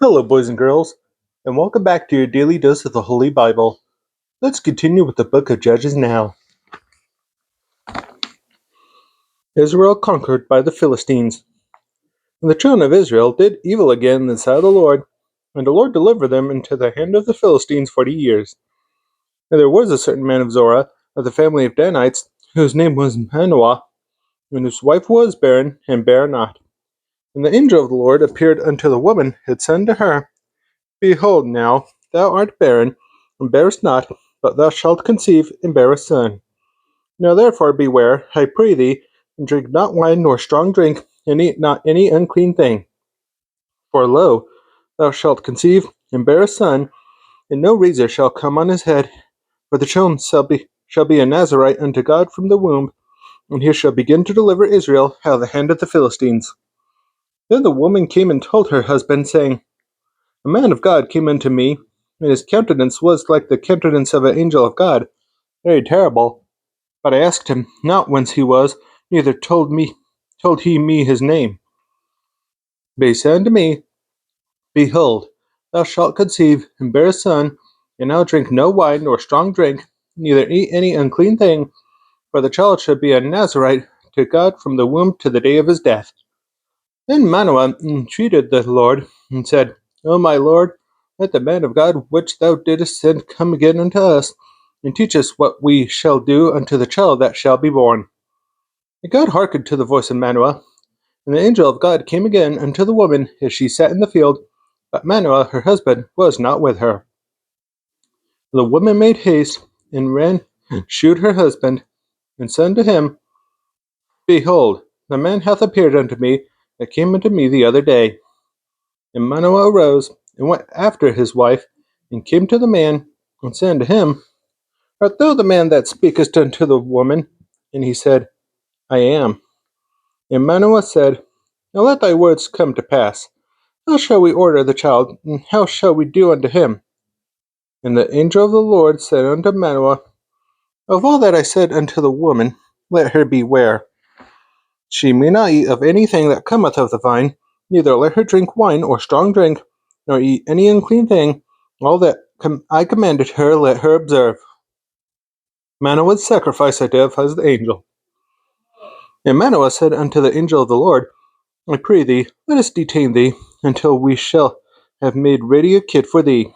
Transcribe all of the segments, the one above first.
Hello, boys and girls, and welcome back to your daily dose of the Holy Bible. Let's continue with the book of Judges now. Israel conquered by the Philistines. And the children of Israel did evil again in the sight of the Lord, and the Lord delivered them into the hand of the Philistines 40 years. And there was a certain man of Zorah, of the family of Danites, whose name was Manoah, and whose wife was barren, and bare not. And the angel of the Lord appeared unto the woman, and said unto her, Behold now, thou art barren, and bearest not, but thou shalt conceive, and bear a son. Now therefore beware, I pray thee, and drink not wine nor strong drink, and eat not any unclean thing. For lo, thou shalt conceive, and bear a son, and no razor shall come on his head, for the child shall be a Nazarite unto God from the womb, and he shall begin to deliver Israel out of the hand of the Philistines. Then the woman came and told her husband, saying, A man of God came unto me, and his countenance was like the countenance of an angel of God, very terrible. But I asked him not whence he was, neither told he me his name. But he said unto me, Behold, thou shalt conceive, and bear a son, and now drink no wine nor strong drink, neither eat any unclean thing, for the child shall be a Nazarite to God from the womb to the day of his death. Then Manoah entreated the Lord, and said, O my Lord, let the man of God which thou didst send come again unto us, and teach us what we shall do unto the child that shall be born. And God hearkened to the voice of Manoah, and the angel of God came again unto the woman as she sat in the field, but Manoah her husband was not with her. The woman made haste, and ran, shewed her husband, and said unto him, Behold, the man hath appeared unto me that came unto me the other day. And Manoah arose, and went after his wife, and came to the man, and said unto him, Art thou the man that speakest unto the woman? And he said, I am. And Manoah said, Now let thy words come to pass. How shall we order the child, and how shall we do unto him? And the angel of the Lord said unto Manoah, Of all that I said unto the woman, let her beware. She may not eat of anything that cometh of the vine, neither let her drink wine or strong drink, nor eat any unclean thing. All that I commanded her, let her observe. Manoah's sacrifice identifies the angel. And Manoah said unto the angel of the Lord, I pray thee, let us detain thee, until we shall have made ready a kid for thee.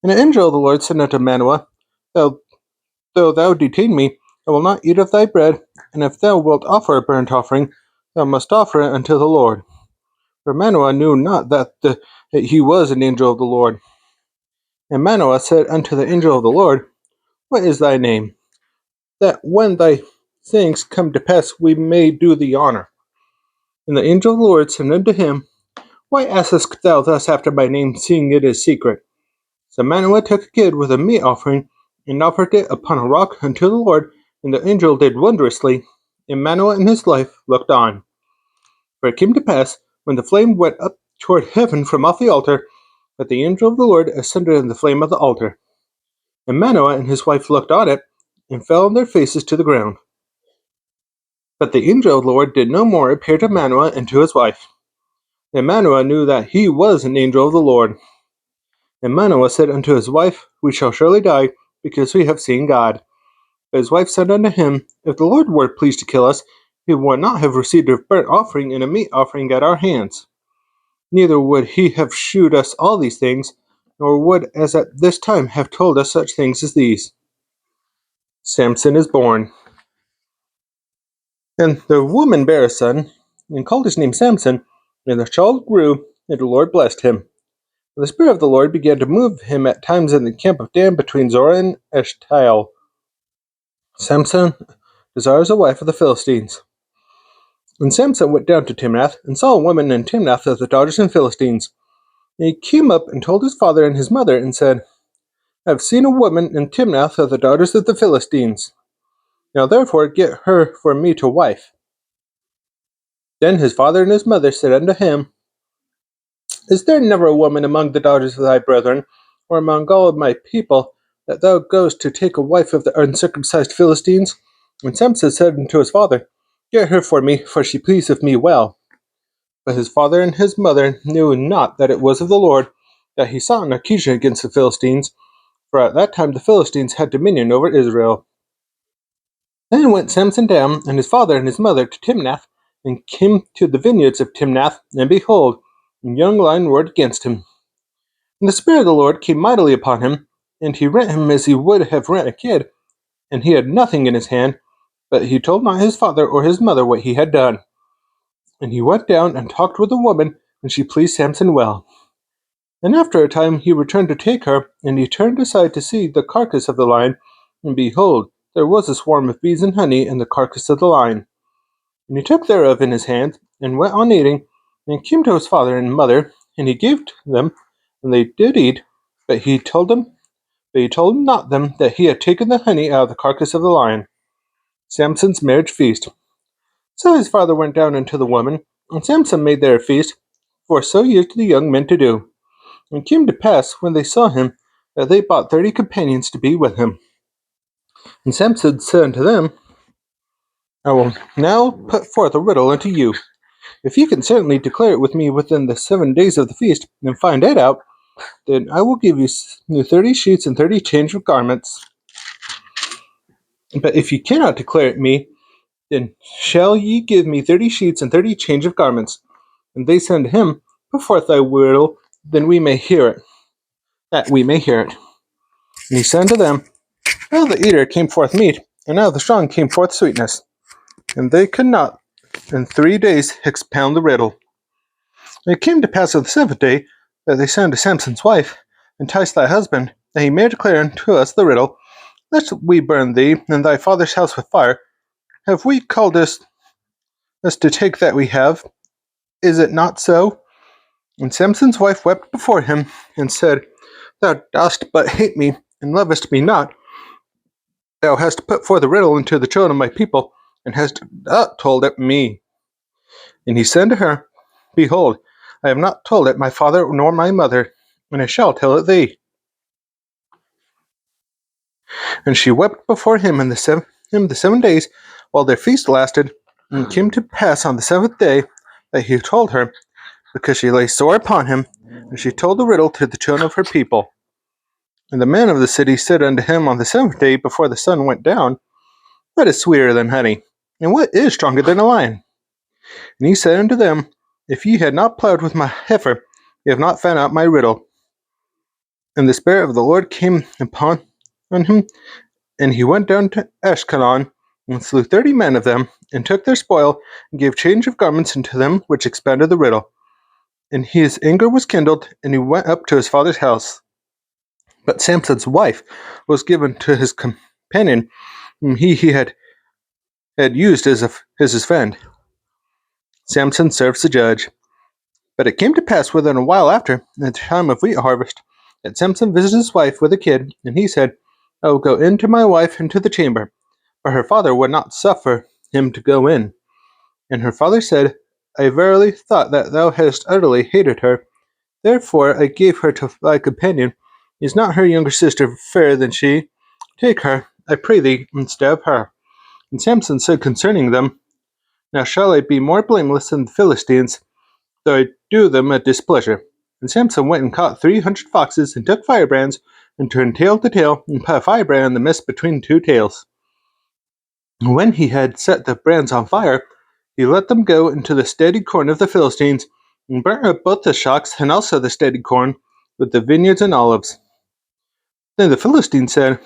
And the angel of the Lord said unto Manoah, Though thou detain me, I will not eat of thy bread, and if thou wilt offer a burnt offering, thou must offer it unto the Lord. For Manoah knew not that he was an angel of the Lord. And Manoah said unto the angel of the Lord, What is thy name? That when thy things come to pass we may do thee honor. And the angel of the Lord said unto him, Why askest thou thus after my name, seeing it is secret? So Manoah took a kid with a meat offering, and offered it upon a rock unto the Lord, and the angel did wondrously, and Manoah and his wife looked on. For it came to pass, when the flame went up toward heaven from off the altar, that the angel of the Lord ascended in the flame of the altar. And Manoah and his wife looked on it, and fell on their faces to the ground. But the angel of the Lord did no more appear to Manoah and to his wife. And Manoah knew that he was an angel of the Lord. And Manoah said unto his wife, We shall surely die, because we have seen God. But his wife said unto him, If the Lord were pleased to kill us, he would not have received a burnt offering and a meat offering at our hands. Neither would he have shewed us all these things, nor would as at this time have told us such things as these. Samson is born. And the woman bare a son, and called his name Samson, and the child grew, and the Lord blessed him. And the Spirit of the Lord began to move him at times in the camp of Dan between Zorah and Eshtaol. Samson desires a wife of the Philistines. And Samson went down to Timnath, and saw a woman in Timnath of the daughters of the Philistines. And he came up and told his father and his mother, and said, I have seen a woman in Timnath of the daughters of the Philistines. Now therefore get her for me to wife. Then his father and his mother said unto him, Is there never a woman among the daughters of thy brethren, or among all of my people, that thou goest to take a wife of the uncircumcised Philistines? And Samson said unto his father, Get her for me, for she pleaseth me well. But his father and his mother knew not that it was of the Lord that he sought an occasion against the Philistines, for at that time the Philistines had dominion over Israel. Then went Samson down, and his father and his mother, to Timnath, and came to the vineyards of Timnath, and behold, a young lion roared against him. And the Spirit of the Lord came mightily upon him, and he rent him as he would have rent a kid, and he had nothing in his hand, but he told not his father or his mother what he had done. And he went down and talked with the woman, and she pleased Samson well. And after a time he returned to take her, and he turned aside to see the carcass of the lion, and behold, there was a swarm of bees and honey in the carcass of the lion. And he took thereof in his hand, and went on eating, and came to his father and mother, and he gave to them, and they did eat, but he told not them that he had taken the honey out of the carcass of the lion. Samson's marriage feast. So his father went down unto the woman, and Samson made there a feast, for so used the young men to do. And it came to pass, when they saw him, that they bought 30 companions to be with him. And Samson said unto them, I will now put forth a riddle unto you. If you can certainly declare it with me within the 7 days of the feast, and find it out, then I will give you 30 sheets and 30 change of garments. But if you cannot declare it me, then shall ye give me 30 sheets and 30 change of garments. And they said unto him, Put forth thy riddle, then we may hear it, that we may hear it. And he said unto them, Now the eater came forth meat, and now the strong came forth sweetness. And they could not in 3 days expound the riddle. And it came to pass on the 7th day, that they said unto Samson's wife, Entice thy husband, that he may declare unto us the riddle, lest we burn thee and thy father's house with fire. Have we called us to take that we have? Is it not so? And Samson's wife wept before him, and said, Thou dost but hate me, and lovest me not. Thou hast put forth a riddle unto the children of my people, and hast not told it me. And he said to her, Behold, I have not told it my father nor my mother, and I shall tell it thee. And she wept before him the 7 days, while their feast lasted. And it came to pass on the 7th day, that he told her, because she lay sore upon him, and she told the riddle to the children of her people. And the man of the city said unto him on the 7th day, before the sun went down, What is sweeter than honey? And what is stronger than a lion? And he said unto them, If ye had not plowed with my heifer, ye have not found out my riddle. And the Spirit of the Lord came upon him, and he went down to Ashkelon, and slew 30 men of them, and took their spoil, and gave change of garments unto them which expounded the riddle. And his anger was kindled, and he went up to his father's house. But Samson's wife was given to his companion, whom he had used as his friend. Samson serves the judge. But it came to pass within a while after, at the time of wheat harvest, that Samson visited his wife with a kid, and he said, I will go in to my wife into the chamber. But her father would not suffer him to go in. And her father said, I verily thought that thou hadst utterly hated her. Therefore I gave her to thy companion. Is not her younger sister fairer than she? Take her, I pray thee, instead of her. And Samson said concerning them, Now shall I be more blameless than the Philistines, though I do them a displeasure. And Samson went and caught 300 foxes, and took firebrands, and turned tail to tail, and put a firebrand in the midst between 2 tails. And when he had set the brands on fire, he let them go into the steady corn of the Philistines, and burnt up both the shocks and also the steady corn, with the vineyards and olives. Then the Philistines said,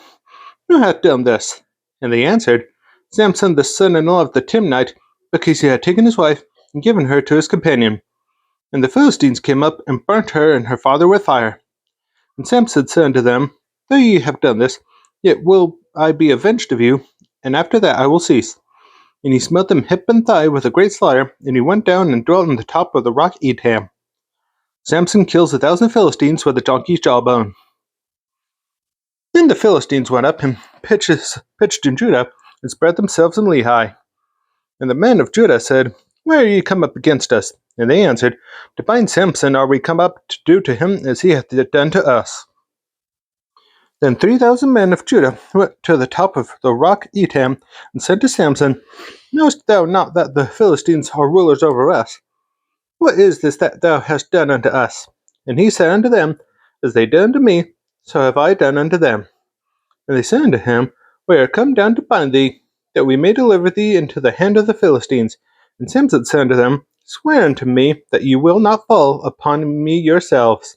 Who hath done this? And they answered, Samson the son-in-law of the Timnite, because he had taken his wife, and given her to his companion. And the Philistines came up, and burnt her and her father with fire. And Samson said unto them, Though ye have done this, yet will I be avenged of you, and after that I will cease. And he smote them hip and thigh with a great slaughter, and he went down and dwelt on the top of the rock Etam. Samson kills 1,000 Philistines with a donkey's jawbone. Then the Philistines went up and pitched in Judah, and spread themselves in Lehi. And the men of Judah said, Why are ye come up against us? And they answered, To bind Samson are we come up to do to him as he hath done to us. Then 3,000 men of Judah went to the top of the rock Etam, and said to Samson, Knowest thou not that the Philistines are rulers over us? What is this that thou hast done unto us? And he said unto them, As they did unto me, so have I done unto them. And they said unto him, We are come down to bind thee, that we may deliver thee into the hand of the Philistines. And Samson said unto them, Swear unto me that ye will not fall upon me yourselves.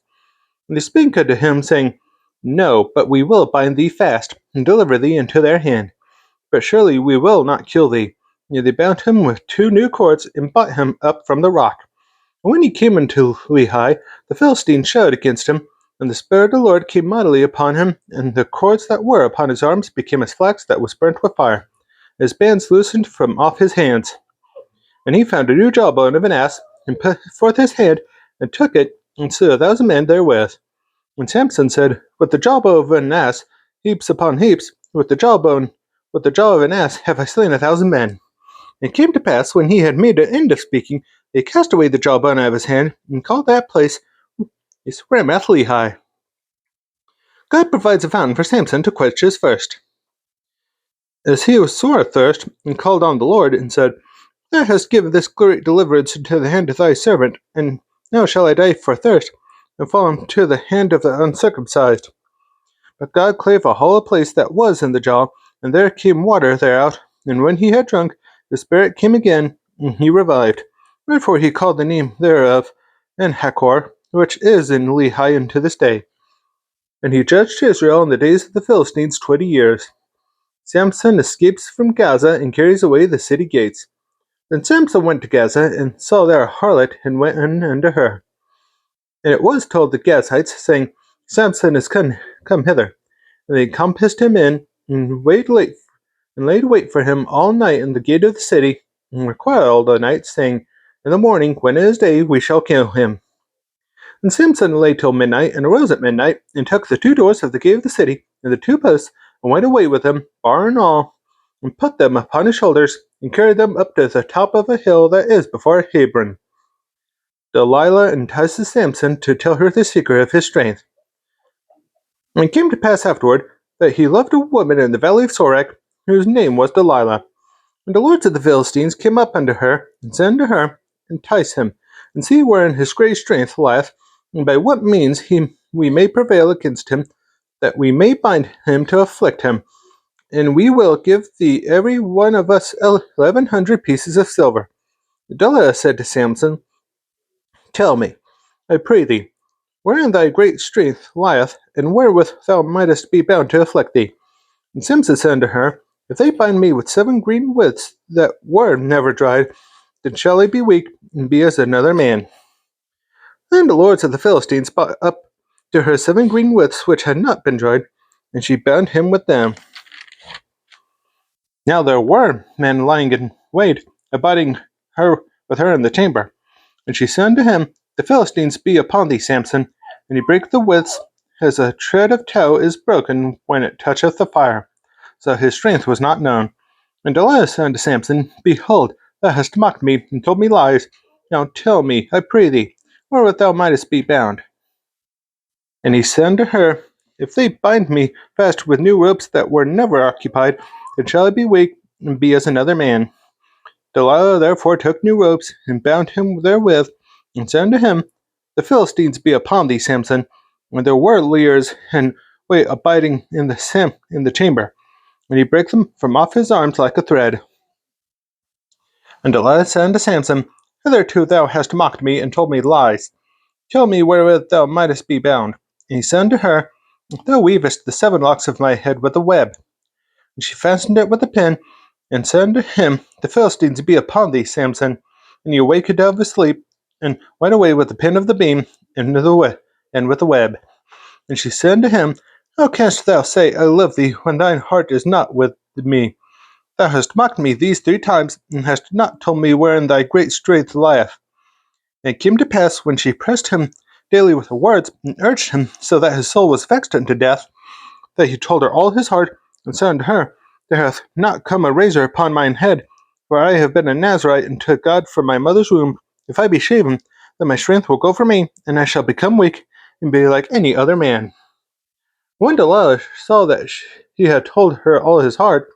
And they spake unto him, saying, No, but we will bind thee fast, and deliver thee into their hand. But surely we will not kill thee. And they bound him with 2 new cords, and brought him up from the rock. And when he came unto Lehi, the Philistines shouted against him, and the Spirit of the Lord came mightily upon him, and the cords that were upon his arms became as flax that was burnt with fire. His bands loosened from off his hands. And he found a new jawbone of an ass, and put forth his hand, and took it, and slew 1,000 men therewith. And Samson said, With the jawbone of an ass, heaps upon heaps, with the jaw of an ass have I slain 1,000 men. And it came to pass, when he had made an end of speaking, they cast away the jawbone out of his hand, and called that place Ramath Lehi. God provides a fountain for Samson to quench his thirst. As he was sore athirst, and called on the Lord, and said, Thou hast given this great deliverance into the hand of thy servant, and now shall I die for thirst, and fall into the hand of the uncircumcised. But God clave a hollow place that was in the jaw, and there came water thereout, and when he had drunk, the spirit came again, and he revived. Wherefore he called the name thereof Enhakkore, which is in Lehi unto this day. And he judged Israel in the days of the Philistines 20 years. Samson escapes from Gaza, and carries away the city gates. Then Samson went to Gaza, and saw there a harlot, and went in unto her. And it was told the Gazites, saying, Samson is come hither. And they compassed him in, and laid wait for him all night in the gate of the city, and required all the night, saying, In the morning, when it is day, we shall kill him. And Samson lay till midnight, and arose at midnight, and took the 2 doors of the gate of the city, and the 2 posts, and went away with them, bar and all, and put them upon his shoulders, and carried them up to the top of a hill that is before Hebron. Delilah entices Samson to tell her the secret of his strength. And it came to pass afterward, that he loved a woman in the valley of Sorek, whose name was Delilah. And the lords of the Philistines came up unto her, and said unto her, Entice him, and see wherein his great strength lieth, and by what means we may prevail against him, that we may bind him to afflict him. And we will give thee every one of us 1,100 pieces of silver. Delilah said to Samson, Tell me, I pray thee, wherein thy great strength lieth, and wherewith thou mightest be bound to afflict thee. And Samson said unto her, If they bind me with 7 green withs that were never dried, then shall I be weak, and be as another man. Then the lords of the Philistines brought up to her 7 green withs which had not been dried, and she bound him with them. Now there were men lying in wait, abiding with her in the chamber. And she said unto him, The Philistines be upon thee, Samson. And he brake the withs, as a tread of tow is broken when it toucheth the fire. So his strength was not known. And Delilah said unto Samson, Behold, thou hast mocked me, and told me lies. Now tell me, I pray thee, wherewith thou mightest be bound. And he said unto her, If they bind me fast with new ropes that were never occupied, then shall I be weak, and be as another man. Delilah therefore took new ropes, and bound him therewith, and said unto him, The Philistines be upon thee, Samson. And there were liers and wait abiding in the chamber. And he brake them from off his arms like a thread. And Delilah said unto Samson, Hitherto thou hast mocked me, and told me lies. Tell me wherewith thou mightest be bound. And he said unto her, Thou weavest the 7 locks of my head with a web. And she fastened it with a pin, and said unto him, The Philistines be upon thee, Samson. And he awakened out of his sleep, and went away with the pin of the beam, and with the web. And she said unto him, How canst thou say, I love thee, when thine heart is not with me? Thou hast mocked me these 3 times, and hast not told me wherein thy great strength lieth. And it came to pass, when she pressed him daily with her words, and urged him so that his soul was vexed unto death, that he told her all his heart, and said unto her, There hath not come a razor upon mine head, for I have been a Nazarite unto God from my mother's womb. If I be shaven, then my strength will go from me, and I shall become weak, and be like any other man. When Delilah saw that he had told her all his heart,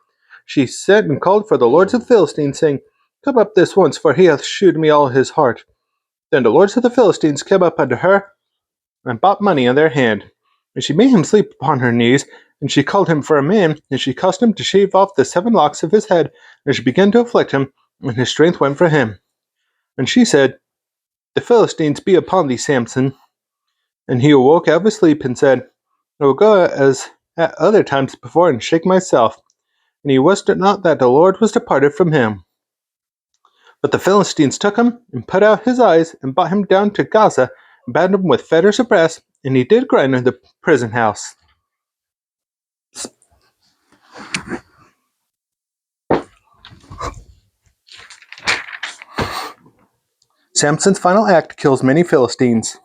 she sent and called for the lords of the Philistines, saying, Come up this once, for he hath shewed me all his heart. Then the lords of the Philistines came up unto her, and bought money in their hand. And she made him sleep upon her knees, and she called him for a man, and she caused him to shave off the 7 locks of his head, and she began to afflict him, and his strength went from him. And she said, The Philistines be upon thee, Samson. And he awoke out of his sleep, and said, I will go as at other times before, and shake myself. And he wist not that the Lord was departed from him. But the Philistines took him, and put out his eyes, and brought him down to Gaza, and bound him with fetters of brass, and he did grind in the prison house. Samson's final act kills many Philistines.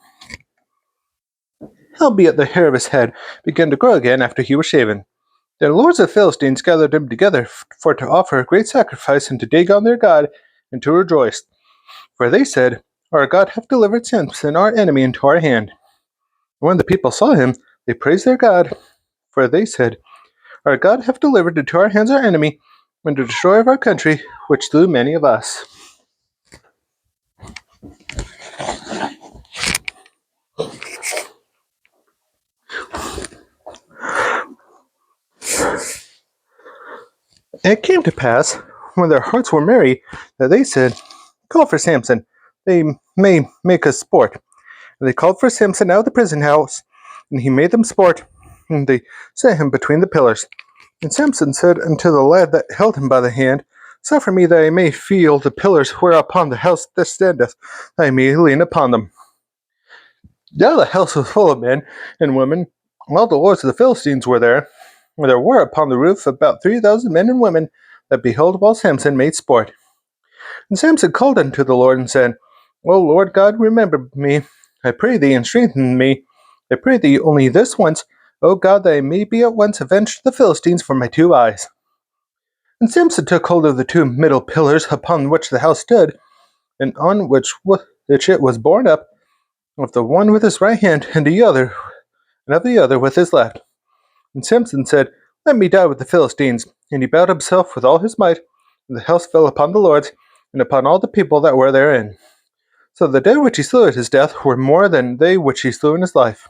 Howbeit the hair of his head began to grow again after he was shaven. Then the lords of the Philistines gathered him together for to offer a great sacrifice unto Dagon their God, and to rejoice. For they said, Our God hath delivered Samson our enemy into our hand. And when the people saw him, they praised their God, for they said, Our God hath delivered into our hands our enemy, and the destroyer of our country, which slew many of us. And it came to pass, when their hearts were merry, that they said, Call for Samson, they may make us sport. And they called for Samson out of the prison house, and he made them sport, and they set him between the pillars. And Samson said unto the lad that held him by the hand, Suffer me that I may feel the pillars whereupon the house that standeth, that I may lean upon them. Now the house was full of men and women, and all the lords of the Philistines were there, and there were upon the roof about 3,000 men and women that beheld while Samson made sport. And Samson called unto the Lord and said, O Lord God, remember me, I pray thee, and strengthen me. I pray thee only this once, O God, that I may be at once avenged the Philistines for my 2 eyes. And Samson took hold of the 2 middle pillars upon which the house stood, and on which it was borne up, of the one with his right hand, and of the other with his left. And Samson said, Let me die with the Philistines. And he bowed himself with all his might, and the house fell upon the lords, and upon all the people that were therein. So the dead which he slew at his death were more than they which he slew in his life.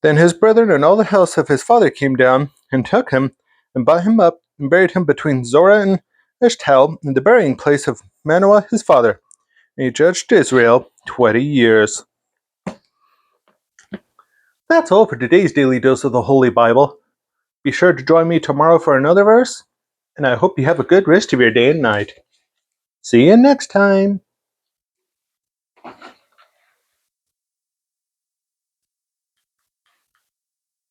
Then his brethren and all the house of his father came down, and took him, and brought him up, and buried him between Zorah and Eshtaol, in the burying place of Manoah his father. And he judged Israel 20 years. That's all for today's daily dose of the Holy Bible. Be sure to join me tomorrow for another verse, and I hope you have a good rest of your day and night. See you next time.